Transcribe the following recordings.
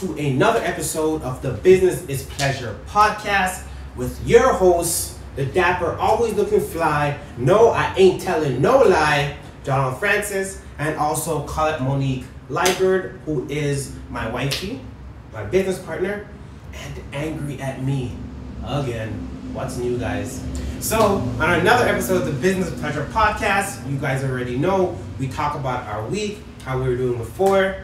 to another episode of the Business is Pleasure podcast with your host, the dapper, always looking fly, no, I ain't telling no lie, John Francis, and also Colette Monique Liebert, who is my wifey, my business partner, and angry at me again. What's new, guys? So, on another episode of the Business Pleasure podcast, you guys already know, we talk about our week, how we were doing before,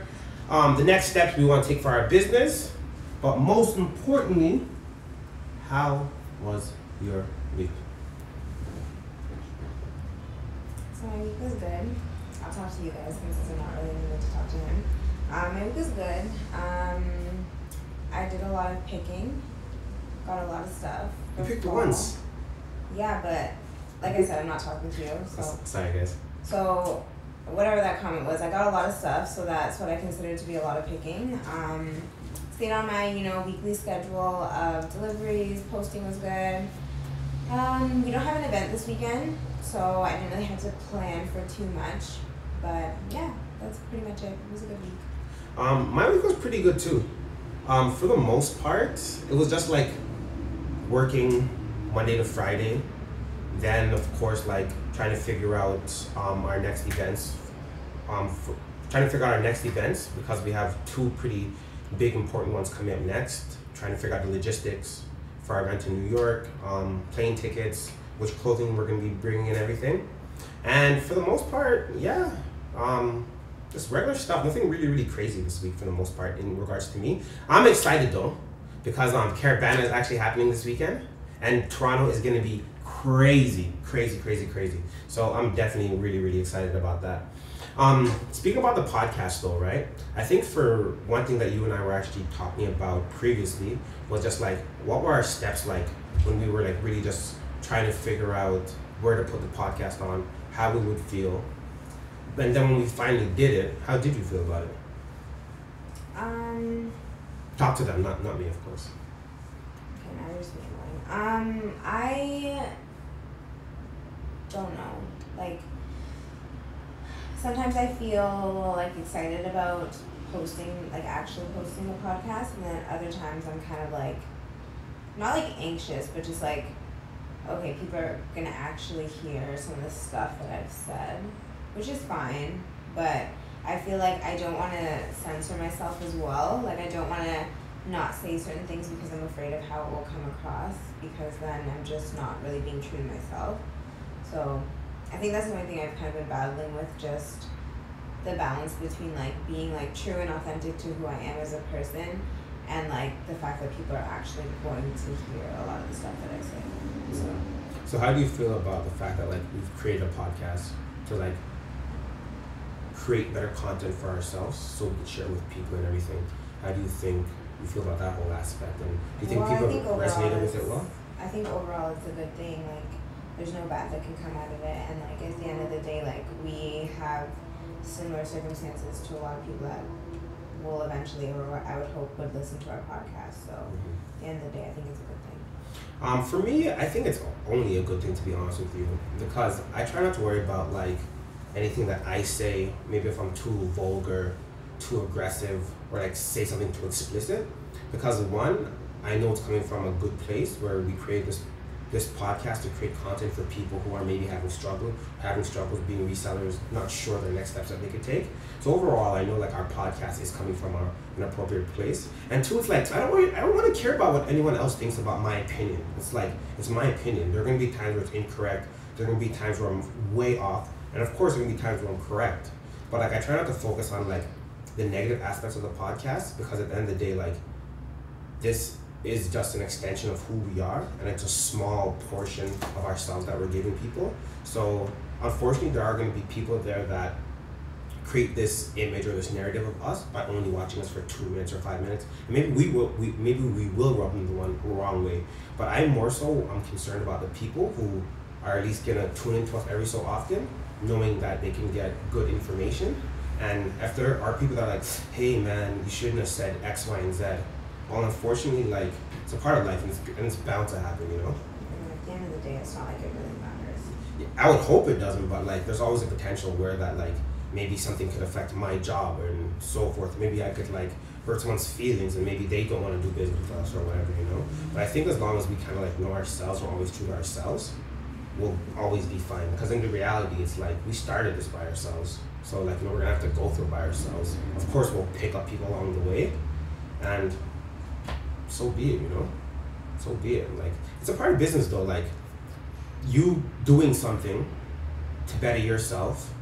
the next steps we want to take for our business, but most importantly, how was your week? So my week was good. I'll talk to you guys since I'm not really able to talk to him. My week was good. I did a lot of picking, got a lot of stuff. You picked once. Yeah, but like I said, I'm not talking to you. So sorry, guys. So whatever that comment was, I got a lot of stuff. So that's what I consider to be a lot of picking. Stayed on my weekly schedule of deliveries. Posting was good. We don't have an event this weekend, so I didn't really have to plan for too much. But yeah, that's pretty much it. It was a good week. My week was pretty good too. For the most part, it was just like working Monday to Friday. Then of course like trying to figure out our next events. Trying to figure out our next events because we have two pretty big important ones coming up next. Trying to figure out the logistics for our event in New York, plane tickets, which clothing we're going to be bringing in, everything. And for the most part, yeah, just regular stuff. Nothing really crazy this week for the most part in regards to me. I'm excited though because Caravana is actually happening this weekend and Toronto is going to be crazy. So I'm definitely really excited about that. Speaking about the podcast though, right? I think for one thing that you and I were actually talking about previously was just like, what were our steps like when we were like really just trying to figure out where to put the podcast on, how we would feel. And then when we finally did it, how did you feel about it? Talk to them, not me, of course. Okay, now you're speaking. I don't know. Like, sometimes I feel like excited about actually posting the podcast, and then other times I'm kind of like, not like anxious, but just like, okay, people are gonna actually hear some of the stuff that I've said, which is fine, but I feel like I don't want to censor myself as well. Like, I don't want to not say certain things because I'm afraid of how it will come across, because then I'm just not really being true to myself. So I think that's the only thing I've kind of been battling with, just the balance between like being like true and authentic to who I am as a person, and like the fact that people are actually going to hear a lot of the stuff that I say. So how do you feel about the fact that like we've created a podcast to like create better content for ourselves so we can share with people and everything? How do you think you feel about that whole aspect? And do you think people resonated with it well? I think overall it's a good thing. Like, there's no bad that can come out of it, and like at the end of the day, like we have similar circumstances to a lot of people that will eventually, or I would hope, would listen to our podcast. So at the end of the day, I think it's a good thing. For me, I think it's only a good thing, to be honest with you, because I try not to worry about like anything that I say, maybe if I'm too vulgar, too aggressive, or like say something too explicit, because one, I know it's coming from a good place where we create this podcast to create content for people who are maybe having struggles being resellers, not sure the next steps that they could take. So overall, I know like our podcast is coming from an appropriate place. And two, it's like, I don't want to care about what anyone else thinks about my opinion. It's like, it's my opinion. There are going to be times where it's incorrect. There are going to be times where I'm way off. And of course, there are going to be times where I'm correct. But like, I try not to focus on like the negative aspects of the podcast, because at the end of the day, like, this is just an extension of who we are, and it's a small portion of ourselves that we're giving people. So unfortunately, there are going to be people there that create this image or this narrative of us by only watching us for 2 minutes or 5 minutes. And maybe we will rub them the wrong way. But I'm concerned about the people who are at least gonna tune into us every so often, knowing that they can get good information. And if there are people that are like, hey man, you shouldn't have said X, Y, and Z. Well, unfortunately, like, it's a part of life, and it's bound to happen, you know? And at the end of the day, it's not like it really matters. Yeah, I would hope it doesn't, but like, there's always a potential where that like, maybe something could affect my job and so forth. Maybe I could like hurt someone's feelings, and maybe they don't want to do business with us or whatever, you know. But I think as long as we kind of like know ourselves, we're always true to ourselves, we'll always be fine. Because in the reality, it's like we started this by ourselves, so like, you know, we're gonna have to go through it by ourselves. Of course, we'll pick up people along the way, and so be it, you know. So be it. Like, it's a part of business though. Like, you doing something to better yourself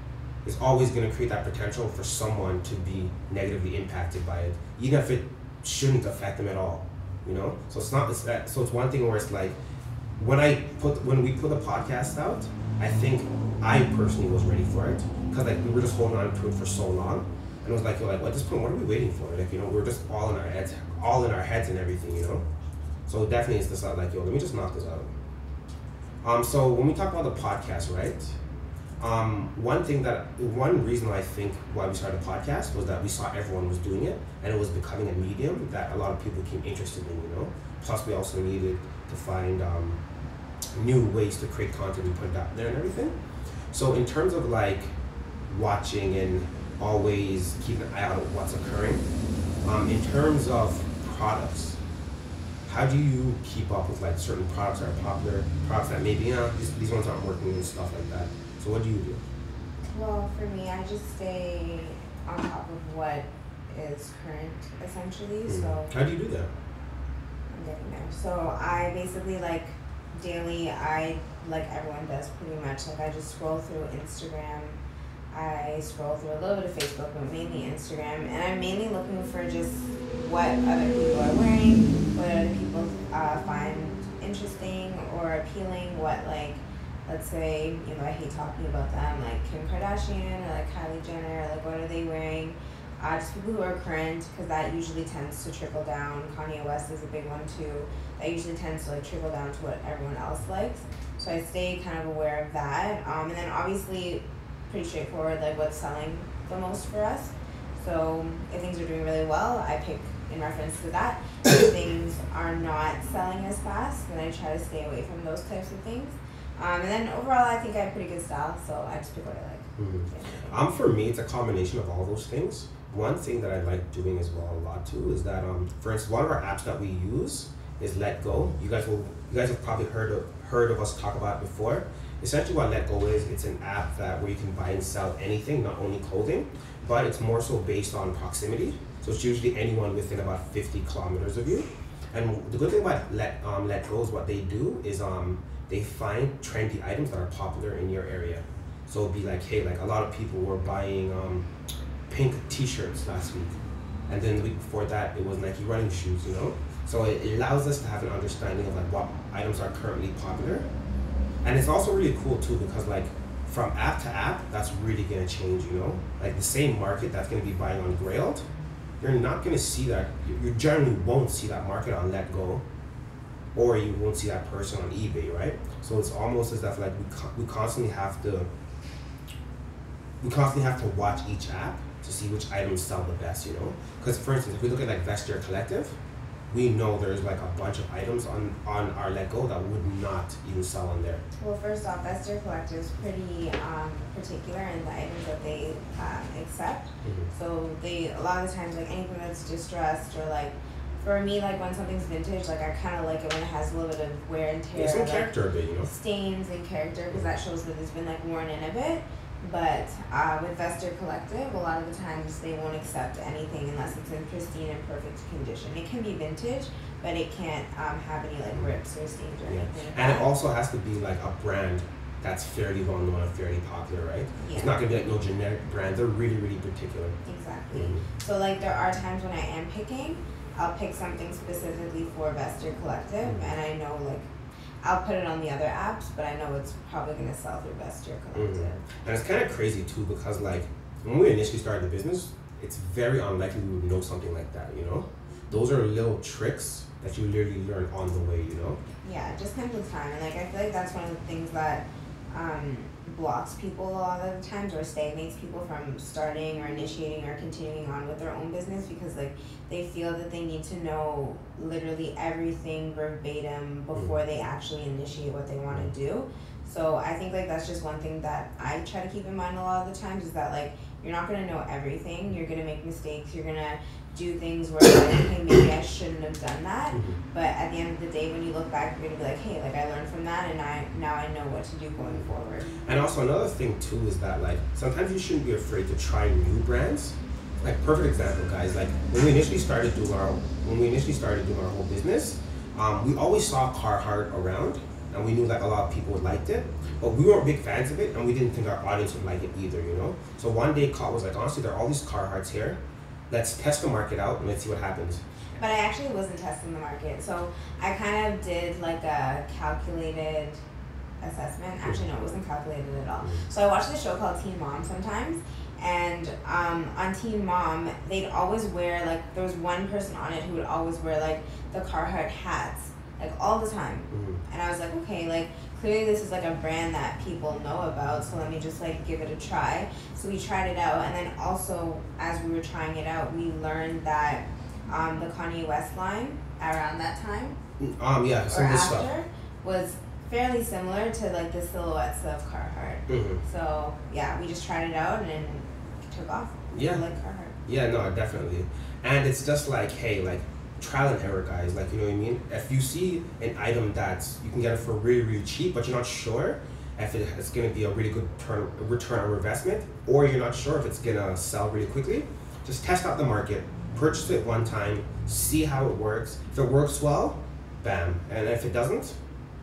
is always going to create that potential for someone to be negatively impacted by it, even if it shouldn't affect them at all, you know. So it's not, it's that. So it's one thing where it's like, when we put the podcast out, I think I personally was ready for it, because like we were just holding on to it for so long, and it was like, you're like, well, at this point, what are we waiting for? Like, you know, we're just all in our heads and everything, you know. So definitely it's just like, yo, let me just knock this out. So when we talk about the podcast, right? One reason I think why we started a podcast was that we saw everyone was doing it, and it was becoming a medium that a lot of people became interested in, you know. Plus we also needed to find new ways to create content and put it out there and everything. So in terms of like watching and always keeping an eye out on what's occurring, in terms of products, how do you keep up with like certain products that are popular, products that maybe, you know, these ones aren't working and stuff like that? So what do you do? Well, for me, I just stay on top of what is current, essentially. Mm-hmm. So how do you do that? I'm getting there. So I basically, like, daily, like everyone does pretty much, like I just scroll through Instagram. I scroll through a little bit of Facebook, but mainly Instagram, and I'm mainly looking for just what other people are wearing, what other people find interesting or appealing, what, like, let's say, you know, I hate talking about them, like Kim Kardashian or like Kylie Jenner, like what are they wearing? Just people who are current, because that usually tends to trickle down. Kanye West is a big one too. That usually tends to like trickle down to what everyone else likes. So I stay kind of aware of that. And then obviously, pretty straightforward, like what's selling the most for us. So if things are doing really well, I pick in reference to that. If things are not selling as fast, then I try to stay away from those types of things. And then overall, I think I have pretty good style, so I just pick what I like. Mm-hmm. For me, it's a combination of all those things. One thing that I like doing as well a lot too is that, for instance, one of our apps that we use is Let Go. You guys have probably heard of us talk about it before. Essentially, what Let Go is, it's an app where you can buy and sell anything, not only clothing, but it's more so based on proximity. So it's usually anyone within about 50 kilometers of you. And the good thing about Let Go is what they do is they find trendy items that are popular in your area. So it'd be like, hey, like a lot of people were buying pink t-shirts last week. And then the week before that, it was Nike running shoes, you know? So it allows us to have an understanding of like what items are currently popular. And it's also really cool too, because like from app to app, that's really gonna change, you know? Like the same market that's gonna be buying on Grailed, you're not gonna see that, you generally won't see that market on Let Go, or you won't see that person on eBay, right? So it's almost as if like we constantly have to watch each app to see which items sell the best, you know? Because for instance, if we look at like Vestiaire Collective, we know there's like a bunch of items on our Let Go that would not even sell on there. Well, first off, Vestiaire Collective is pretty particular in the items that they accept. Mm-hmm. So a lot of the times, like anything that's distressed or like, for me, like when something's vintage, like I kind of like it when it has a little bit of wear and tear. It's some like, character a bit, you know? Stains and character, because that shows that it's been like worn in a bit. But with Vestiaire Collective, a lot of the times they won't accept anything unless it's in pristine and perfect condition. It can be vintage, but it can't have any like rips or stains or anything like and that. It also has to be like a brand that's fairly well known and fairly popular, right? Yeah. It's not gonna be like no generic brand. They're really, really particular. Exactly. Mm-hmm. So like there are times when I am picking, I'll pick something specifically for Vestiaire Collective, mm-hmm. and I know like I'll put it on the other apps, but I know it's probably going to sell through Vestiaire Collective. Mm-hmm. And it's kind of crazy too, because like when we initially started the business, it's very unlikely we would know something like that, you know? Those are little tricks that you literally learn on the way, you know? Yeah, it just comes with time. And like I feel like that's one of the things that blocks people a lot of the times, or stagnates people from starting or initiating or continuing on with their own business, because like they feel that they need to know literally everything verbatim before they actually initiate what they want to do. So I think like that's just one thing that I try to keep in mind a lot of the times is that like you're not gonna know everything. You're gonna make mistakes. You're gonna do things where you're like, okay, maybe I shouldn't have done that. But at the end of the day, when you look back, you're gonna be like, hey, like I learned from that, and now I know what to do going forward. And also another thing too is that like sometimes you shouldn't be afraid to try new brands. Like perfect example, guys. Like when we initially started doing our whole business, we always saw Carhartt around, and we knew that a lot of people liked it, but we weren't big fans of it, and we didn't think our audience would like it either, you know? So one day, Kat was like, honestly, there are all these Carhartts here. Let's test the market out, and let's see what happens. But I actually wasn't testing the market. So I kind of did like a calculated assessment. Actually, no, it wasn't calculated at all. So I watched this show called Teen Mom sometimes. And on Teen Mom, they'd always wear, like, there was one person on it who would always wear, like, the Carhartt hats, like, all the time. And I was like, okay, like, clearly this is, like, a brand that people know about, so let me just, like, give it a try. So we tried it out, and then also, as we were trying it out, we learned that the Kanye West line around that time, yeah, some or good after, stuff was fairly similar to, like, the silhouettes of Carhartt. So, yeah, we just tried it out, and took off. Yeah. Like Carhartt. Yeah, no, definitely. And it's just like, hey, like, trial and error, guys. Like, you know what I mean? If you see an item that's, you can get it for really, really cheap, but you're not sure if it's going to be a really good return on investment, or you're not sure if it's going to sell really quickly, just test out the market, purchase it one time, see how it works. If it works well, bam. And if it doesn't,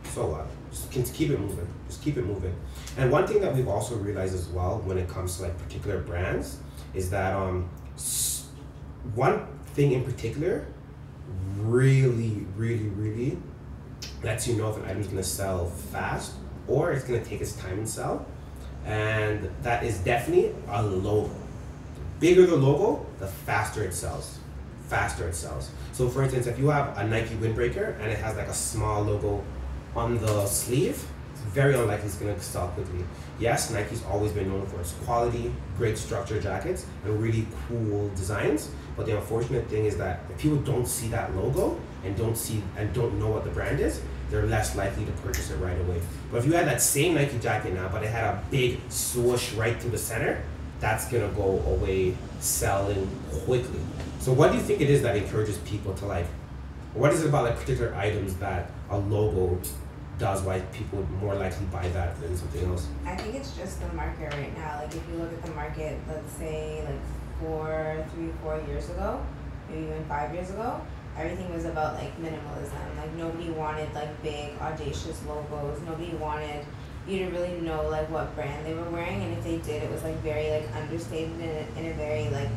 so what? Just keep it moving. Just keep it moving. And one thing that we've also realized as well when it comes to like particular brands is that one thing in particular really, really, really lets you know if an item is going to sell fast or it's going to take its time and sell. And that is definitely a logo. The bigger the logo, the faster it sells. Faster it sells. So for instance, if you have a Nike windbreaker and it has like a small logo on the sleeve, it's very unlikely it's going to sell quickly. Yes, Nike's always been known for its quality, great structured jackets, and really cool designs. But the unfortunate thing is that if people don't see that logo and don't know what the brand is, they're less likely to purchase it right away. But if you had that same Nike jacket now, but it had a big swoosh right through the center, that's gonna go away selling quickly. So what do you think it is that encourages people to like, what is it about like particular items that a logo does why people would more likely buy that than something else? I think it's just the market right now. Like if you look at the market, let's say like 4 years ago, maybe even 5 years ago, everything was about like minimalism. Like nobody wanted like big audacious logos. Nobody wanted you to really know like what brand they were wearing, and if they did, it was like very like understated in a very like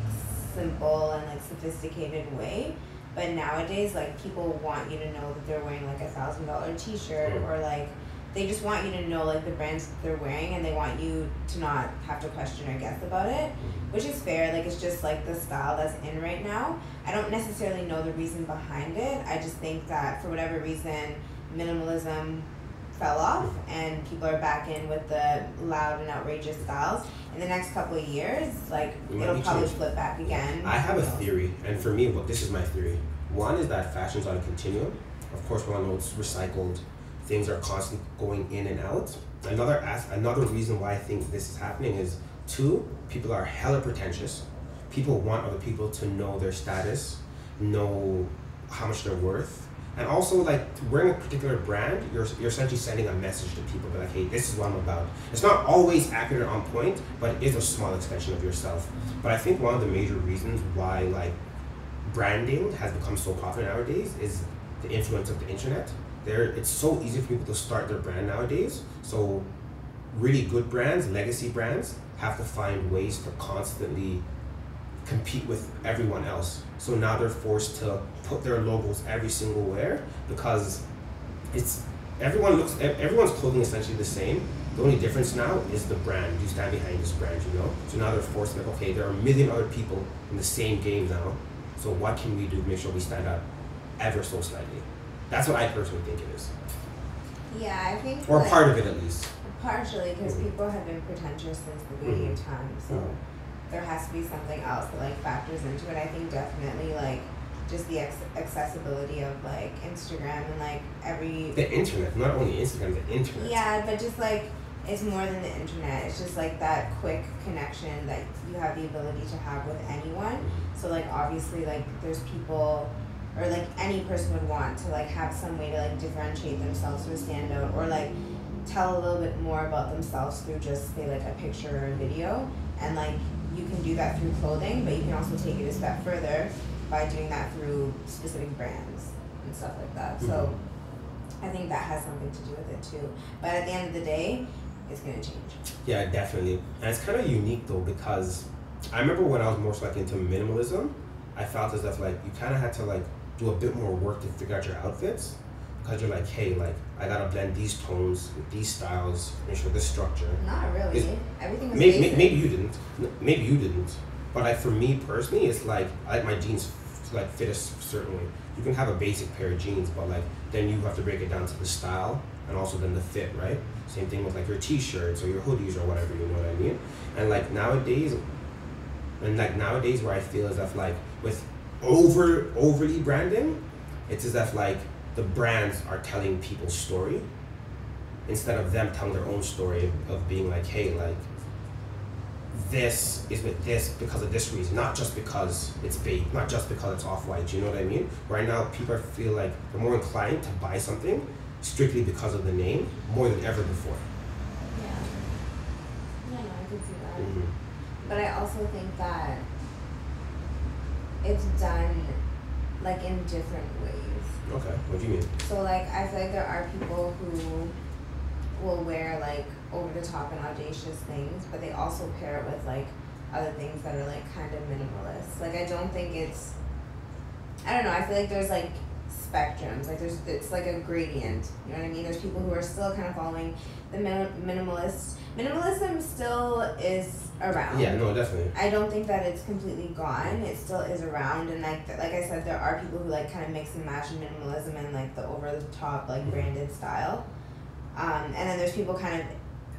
simple and like sophisticated way. But nowadays, like people want you to know that they're wearing like $1,000 t-shirt, or like they just want you to know like the brands that they're wearing, and they want you to not have to question or guess about it, which is fair. Like it's just like the style that's in right now. I don't necessarily know the reason behind it. I just think that for whatever reason, minimalism fell off and people are back in with the loud and outrageous styles. In the next couple of years, like it'll probably flip back again. I have a theory, and for me, this is my theory. One is that fashion's on a continuum. Of course, we all know it's recycled. Things are constantly going in and out. Another reason why I think this is happening is, two, people are hella pretentious. People want other people to know their status, know how much they're worth. And also, like, wearing a particular brand, you're essentially sending a message to people, like, hey, this is what I'm about. It's not always accurate on point, but it is a small extension of yourself. But I think one of the major reasons why, like, branding has become so popular nowadays is the influence of the internet. It's so easy for people to start their brand nowadays. So really good brands, legacy brands, have to find ways to constantly compete with everyone else. So now they're forced to put their logos every single where, because everyone's clothing essentially the same. The only difference now is the brand. You stand behind this brand, you know? So now they're forced, like, okay, there are a million other people in the same game now. So what can we do to make sure we stand out ever so slightly? That's what I personally think it is. Yeah, I think. Or like, part of it at least. Partially, because people have been pretentious since the beginning of time. So there has to be something else that like factors into it. I think definitely like just the accessibility of like Instagram and like the internet, not only Instagram, the internet. Yeah, but just like it's more than the internet. It's just like that quick connection that you have the ability to have with anyone. So like obviously like there's people, or like any person would want to like have some way to like differentiate themselves or stand out, or like tell a little bit more about themselves through just say like a picture or a video. And like you can do that through clothing, but you can also take it a step further by doing that through specific brands and stuff like that. Mm-hmm. So I think that has something to do with it too. But at the end of the day, it's gonna change. Yeah, definitely. And it's kind of unique though, because I remember when I was more so like into minimalism, I felt as if like you kind of had to like do a bit more work to figure out your outfits, because you're like, hey, like I gotta blend these tones with these styles, make sure this structure. Not really. Everything was basic. Maybe you didn't. But like for me personally, it's like I like my jeans to like fit a certain way. You can have a basic pair of jeans, but like then you have to break it down to the style and also then the fit, right? Same thing with like your t-shirts or your hoodies or whatever, you know what I mean? And like nowadays where I feel as if like with overly branding, it's as if like the brands are telling people's story instead of them telling their own story of being like, hey, like this is with this because of this reason, not just because it's bait, not just because it's off-white, you know what I mean? Right now people feel like they're more inclined to buy something strictly because of the name more than ever before. Yeah. Yeah, no, I can see that. Mm-hmm. But I also think that it's done like in different ways. Okay, what do you mean? So like I feel like there are people who will wear like over the top and audacious things, but they also pair it with like other things that are like kind of minimalist. Like I don't think it's, I don't know, I feel like there's like spectrums, like it's like a gradient, you know what I mean? There's people who are still kind of following the minimalism still is around. Yeah, no, definitely. I don't think that it's completely gone. It still is around, and like I said, there are people who like kind of mix and match minimalism and like the over the top like branded style, and then there's people kind of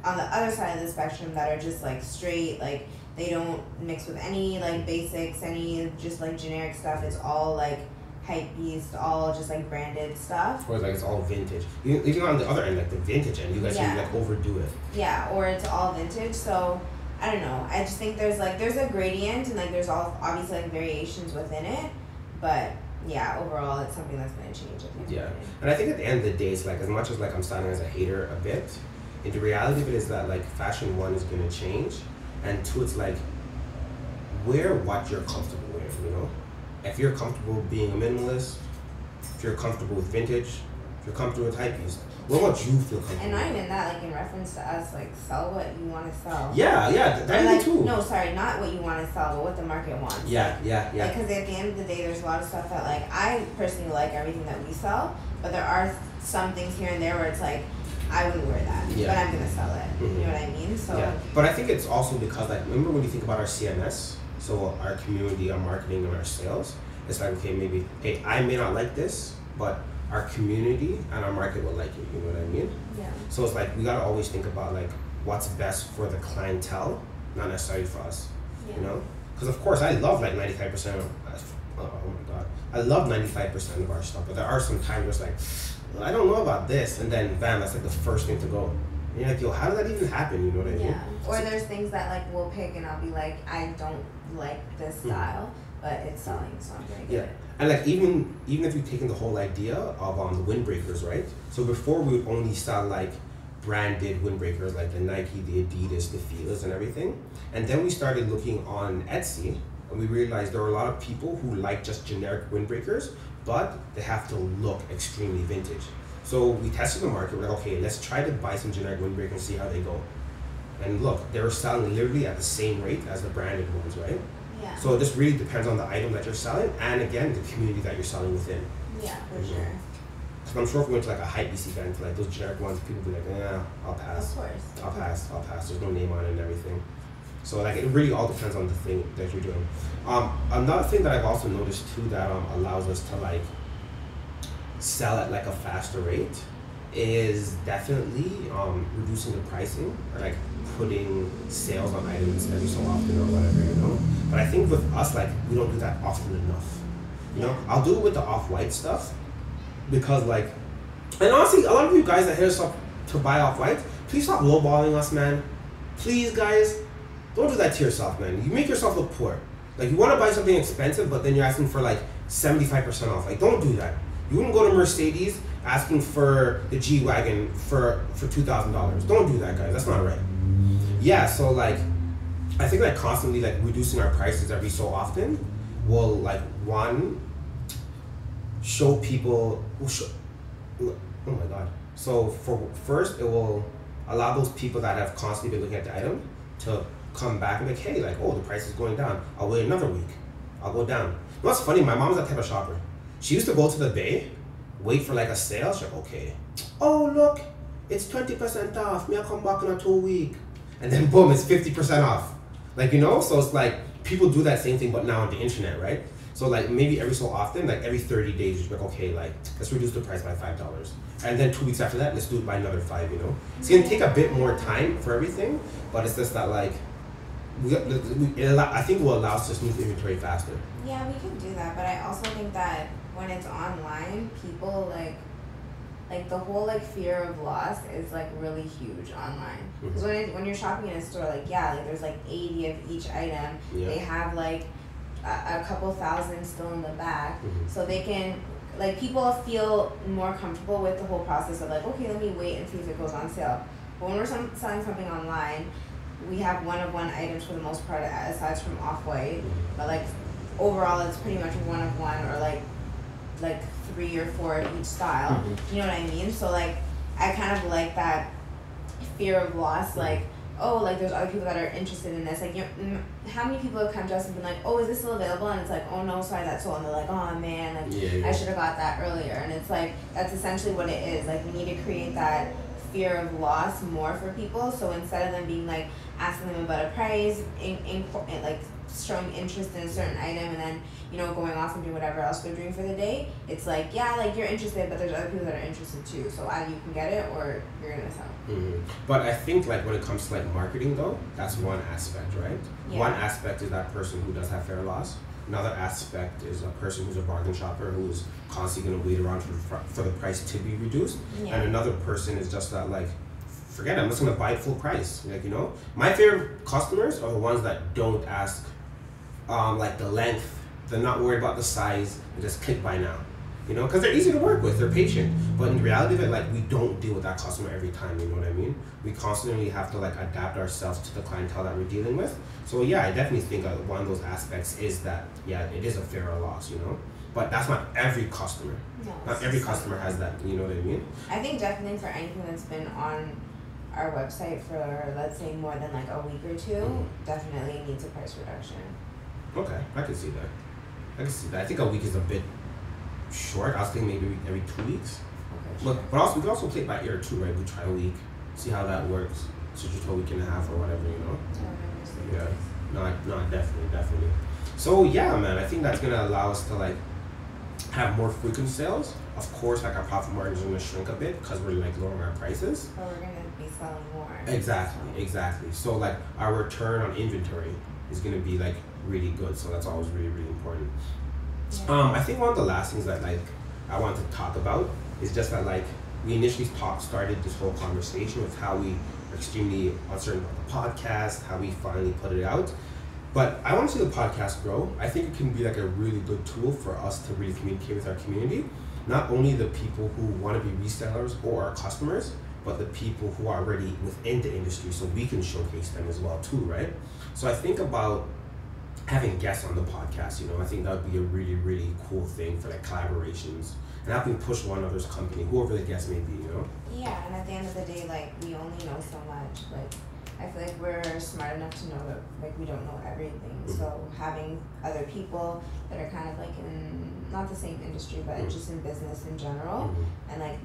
on the other side of the spectrum that are just like straight, like they don't mix with any like basics, any just like generic stuff. It's all like hype beast, all just like branded stuff. Or like it's all vintage. Even on the other end, like the vintage end, you guys can like overdo it. Yeah, or it's all vintage. So I don't know. I just think there's a gradient, and like there's all obviously like variations within it, but yeah, overall it's something that's gonna change. Yeah, and I think at the end of the day, it's like as much as like I'm sounding as a hater a bit, the reality of it is that like fashion, one, is gonna change, and two, it's like wear what you're comfortable with, you know. If you're comfortable being a minimalist, if you're comfortable with vintage, if you're comfortable with hypebeast, what about you feel comfortable? And not even that, like in reference to us, like sell what you want to sell. Yeah, that like, too. No, sorry, not what you want to sell, but what the market wants. Yeah. Because at the end of the day, there's a lot of stuff that like I personally like everything that we sell, but there are some things here and there where it's like I wouldn't wear that, but I'm gonna sell it. Mm-hmm. You know what I mean? So. Yeah, but I think it's also because like remember when you think about our CMS. So our community, our marketing, and our sales, it's like, okay, maybe, hey, I may not like this, but our community and our market will like it, you know what I mean? Yeah. So it's like, we gotta always think about like, what's best for the clientele, not necessarily for us, you know? Because of course, I love like 95% of, oh my God, I love 95% of our stuff, but there are some times where it's like, well, I don't know about this, and then bam, that's like the first thing to go. And you're like, yo, how did that even happen, you know what I mean? Yeah, or there's things that like we'll pick and I'll be like, I don't like this style, but it's selling, so I'm gonna get it. And like even if you've taken the whole idea of the windbreakers, right? So before we would only sell like branded windbreakers like the Nike, the Adidas, the Fila's and everything. And then we started looking on Etsy and we realized there were a lot of people who like just generic windbreakers, but they have to look extremely vintage. So we tested the market, we're like, okay, let's try to buy some generic windbreakers and see how they go. And look, they were selling literally at the same rate as the branded ones, right? Yeah. So this really depends on the item that you're selling and again, the community that you're selling within. Yeah, for sure. So I'm sure if we went to like a hypebeast event, like those generic ones, people would be like, yeah, I'll pass. Of course. I'll pass. There's no name on it and everything. So like it really all depends on the thing that you're doing. Another thing that I've also noticed too that allows us to like sell at like a faster rate is definitely reducing the pricing or like putting sales on items every so often or whatever, you know. But I think with us, like we don't do that often enough. You know, I'll do it with the Off-White stuff because like, and honestly, a lot of you guys that hit us up to buy Off-White, please stop lowballing us, man. Please, guys, don't do that to yourself, man. You make yourself look poor. Like, you want to buy something expensive, but then you're asking for like 75% off. Like, don't do that. You wouldn't go to Mercedes asking for the G-Wagon for $2,000. Don't do that, guys. That's not right. Yeah, so like, I think like constantly like reducing our prices every so often will like, one, show people, oh my God. So first, it will allow those people that have constantly been looking at the item to come back and be like, hey, like, oh, the price is going down. I'll wait another week. I'll go down. You know what's funny? My mom's that type of shopper. She used to go to the Bay, wait for like a sale. She's like, okay. Oh, look, it's 20% off. Me, I'll come back in a 2 week. And then boom, it's 50% off. Like, you know, so it's like people do that same thing, but now on the internet, right? So like maybe every so often, like every 30 days, you're like, okay, like let's reduce the price by $5. And then 2 weeks after that, let's do it by another $5, you know? It's gonna take a bit more time for everything, but it's just that like, I think it will allow us to move inventory faster. Yeah, we can do that, but I also think that when it's online, people like the whole like fear of loss is like really huge online. Because when you're shopping in a store, like like there's like 80 of each item. Yeah. They have like a couple thousand still in the back, so they can like people feel more comfortable with the whole process of like, okay, let me wait and see if it goes on sale. But when we're selling something online, we have one-of-one items for the most part, aside from Off-White, but like overall it's pretty much one-of-one or like 3 or 4 of each style. You know what I mean? So like I kind of like that fear of loss, like, oh, like there's other people that are interested in this. Like, you know, how many people have come to us and been like, oh, is this still available? And it's like, oh no, sorry, that's sold. And they're like, oh man, like I should have got that earlier. And it's like that's essentially what it is. Like we need to create that fear of loss more for people. So instead of them being like asking them about a price, like showing interest in a certain item and then, you know, going off and doing whatever else they're doing for the day, it's like, yeah, like you're interested, but there's other people that are interested too. So either you can get it or you're gonna miss out. But I think like when it comes to like marketing though, that's one aspect, right? Yeah. One aspect is that person who does have fair loss. Another aspect is a person who's a bargain shopper who's constantly going to wait around for the price to be reduced. Yeah. And another person is just that like, forget it, I'm just going to buy it full price. Like, you know, my favorite customers are the ones that don't ask like the length. They're not worried about the size. They just click buy now. You know, because they're easy to work with, they're patient. But in reality of it, like, we don't deal with that customer every time, you know what I mean? We constantly have to, like, adapt ourselves to the clientele that we're dealing with. So, yeah, I definitely think one of those aspects is that, yeah, it is a fairer loss, you know? But that's not every customer. No, not every customer has that, you know what I mean? I think definitely for anything that's been on our website for, let's say, more than, like, a week or two, definitely needs a price reduction. Okay, I can see that. I can see that. I think a week is a bit short. I was thinking maybe every 2 weeks. Okay, sure. But also we could also play it by ear too, right? We try a week, see how that works. So just a week and a half or whatever, you know. Yeah. No, definitely. So yeah, man, I think that's gonna allow us to like have more frequent sales. Of course, like our profit margins are gonna shrink a bit because we're like lowering our prices. But we're gonna be selling more. Exactly. So like our return on inventory is gonna be like really good. So that's always really, really important. I think one of the last things that like I want to talk about is just that like we initially started this whole conversation with how we are extremely uncertain about the podcast, how we finally put it out. But I want to see the podcast grow. I think it can be like a really good tool for us to really communicate with our community. Not only the people who want to be resellers or our customers, but the people who are already within the industry so we can showcase them as well too, right? So I think about having guests on the podcast, you know, I think that would be a really, really cool thing for like collaborations and helping push one another's company, whoever the guest may be, you know? Yeah, and at the end of the day, like, we only know so much. Like, I feel like we're smart enough to know that, like, we don't know everything. So having other people that are kind of like in, not the same industry, but just in business in general, and like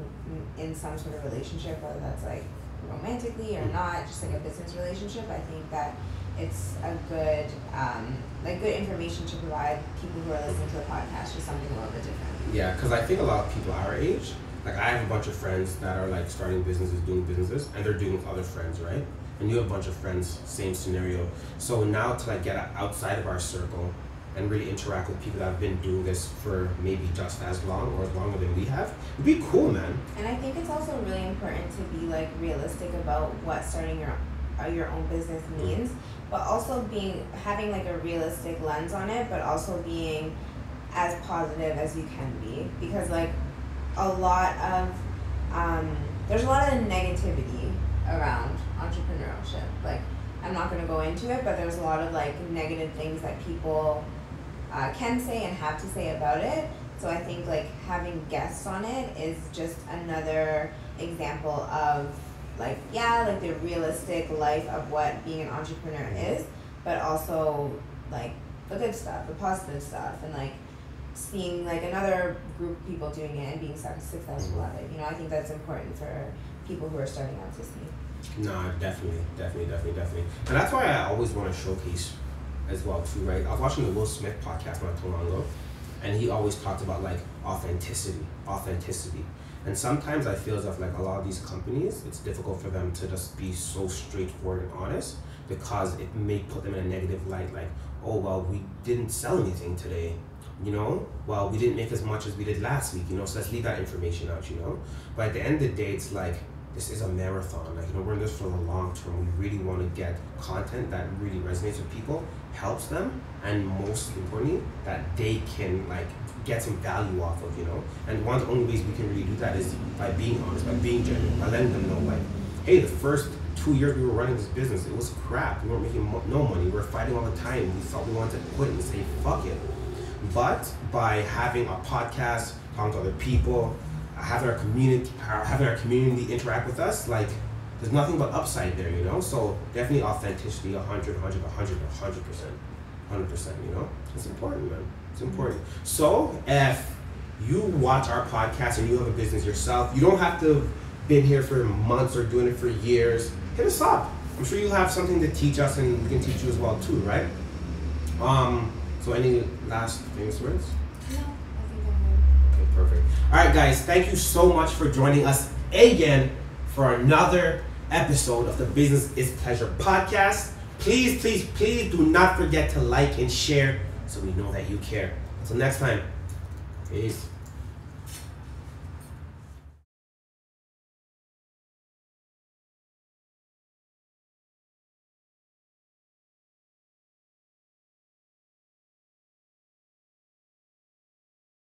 in some sort of relationship, whether that's like romantically or not, just like a business relationship, I think that it's a good, like good information to provide people who are listening to the podcast for something a little bit different. Yeah, because I think a lot of people our age, like I have a bunch of friends that are like starting businesses, doing businesses, and they're doing it with other friends, right? And you have a bunch of friends, same scenario. So now to like get outside of our circle and really interact with people that have been doing this for maybe just as long or longer than we have. It'd be cool, man. And I think it's also really important to be like realistic about what starting your own business means, but also having like a realistic lens on it, but also being as positive as you can be, because like there's a lot of negativity around entrepreneurship. Like, I'm not going to go into it, but there's a lot of like negative things that people can say and have to say about it. So I think like having guests on it is just another example of like, yeah, like the realistic life of what being an entrepreneur is, but also like the good stuff, the positive stuff, and like seeing like another group of people doing it and being successful at it. You know, I think that's important for people who are starting out to see. No, definitely. And that's why I always want to showcase as well too, right? I was watching the Will Smith podcast not too long ago, and he always talked about like authenticity. And sometimes I feel as if like a lot of these companies, it's difficult for them to just be so straightforward and honest, because it may put them in a negative light, like, oh well, we didn't sell anything today, you know, well, we didn't make as much as we did last week, you know, so let's leave that information out, you know. But at the end of the day, it's like, this is a marathon. Like, you know, we're in this for the long term. We really want to get content that really resonates with people, helps them, and most importantly, that they can like get some value off of, you know. And one of the only ways we can really do that is by being honest, by being genuine, by letting them know, like, hey, the first 2 years we were running this business, it was crap. We weren't making no money. We were fighting all the time. We thought we wanted to quit and say fuck it. But by having a podcast, talking to other people, having our community interact with us, like, there's nothing but upside there, you know. So definitely authenticity, 100%, you know. It's important, man. It's important. So if you watch our podcast and you have a business yourself, you don't have to have been here for months or doing it for years. Hit us up. I'm sure you'll have something to teach us, and we can teach you as well too, right? So any last famous words? No, I think I'm good. Okay, perfect. All right, guys, thank you so much for joining us again for another episode of the Business is Pleasure podcast. Please do not forget to like and share so we know that you care. Until next time, peace.